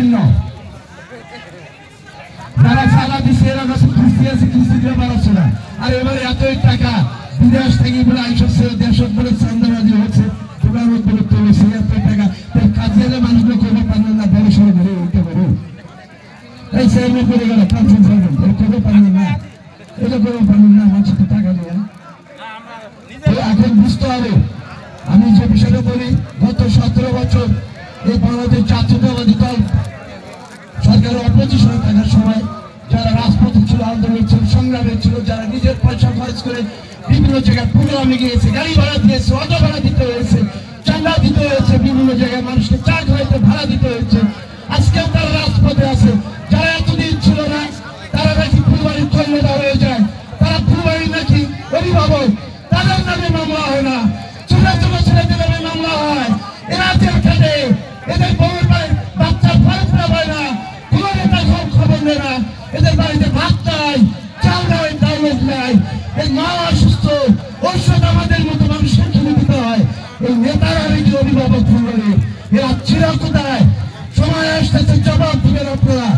বিভিন্ন যারা সারা দিচ্ছে এরা কাছে কিস্তি আছে, কিস্তি দিয়ে বাড়াচ্ছে না। আর এবারে এতই টাকা বিদেশ থেকে বলে আইসছে, দেশ বলে চান্দাবাজি হচ্ছে, তোমার উপরে তুলেছে এত টাকা, কাজে মানুষগুলো করবে পারবেন না, বড় সড়ো ধরে উঠতে পারো। এই সেরকম করে গেল পেনশন সার্ভেন্ট করবে পারবেন না, এটা করবে পারবেন না, মানুষের তো টাকা নেই। এখন বুঝতে হবে, আমি যে বিষয়টা বলি, গত 17 বছর এই বাংলাদেশ জাতীয়তাবাদী দল সরকারের অপোজিশনে থাকার সময় যারা রাজপথে ছিল, আন্দোলন ছিল, সংগ্রামে ছিল, যারা নিজের পয়সা খরচ করে বিভিন্ন জায়গায় প্রোগ্রামে গিয়েছে, গাড়ি ভাড়া দিয়েছে, অটো ভাড়া দিতে হয়েছে, চাঁদা দিতে হয়েছে, বিভিন্ন জায়গায় মানুষকে চা খাইতে ভাড়া দিতে হয়েছে, আজকেও তারা রাজপথে আছে। যারা এতদিন ছিল না তারা নাকি ফুলবাড়ির কন্যাদা হয়ে যায়, তারা ফুলবাড়ির নাকি অভিভাবক, তাদের নামে মামলা হয় না, ছোট ছোট ছেলেদের নামে মামলা হয়। এরা জেল খাটে, এদের বউয়ের বাচ্চার ফর্মটা হয় না, কোনো নেতা খবর নেয় না, এদের বাড়িতে ভাত নাই, চাল নাই, ডাউন নাই, এই মা অসুস্থ, ঔষধ আমাদের মতো মানুষের কিনে দিতে হয়। এই নেতারা নাকি অভিভাবক ফুলবাড়ি, এরা ছিল কোথায়? সময় আসতেছে, জবাব দিবেন আপনারা।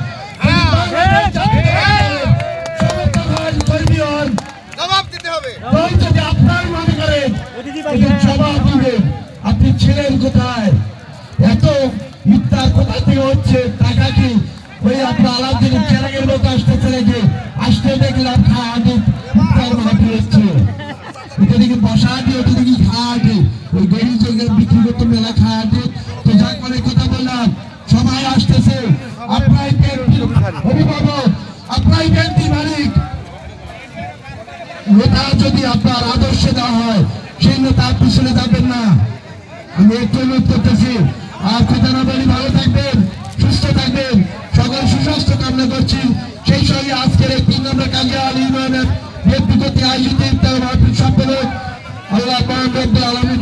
যদি আপনার মনে করেন জবাব দিবেন, আপনি ছিলেন কোথায়? এত ইফতার কোথা থেকে হচ্ছে? টাকা কি ওই আপনার আলাদিন চেরাগের মতো আসতেছে নাকি? আসতে দেখলাম খাওয়াটি ইফতার মাটি হচ্ছে, এটা দেখি বসাটি, ওটা দেখি খাওয়াটি, ওই গরিব জায়গায় বিক্রি করতে মেলা খাওয়াটি। তো যাক অনেক কথা বললাম, সবাই আসতেছে, আপনার অভিভাবক, আপনার ব্যাংকের মালিক, নেতা যদি আপনার আদর্শে দেওয়া হয় সেই নেতার পিছনে যাবেন না। আমি একটু অনুরোধ করতেছি, আর কথা না বলি, ভালো থাকবেন, সুস্থ থাকবেন, সকল সুস্বাস্থ্য কামনা করছি। সেই সঙ্গে আজকের এই 3 নম্বর কাঙ্গিয়া ইউনিয়নের ব্যক্তিগত আয়োজিত ইফতার মাহফিল সম্পন্ন আল্লাহ পাক রব্বুল আলামিন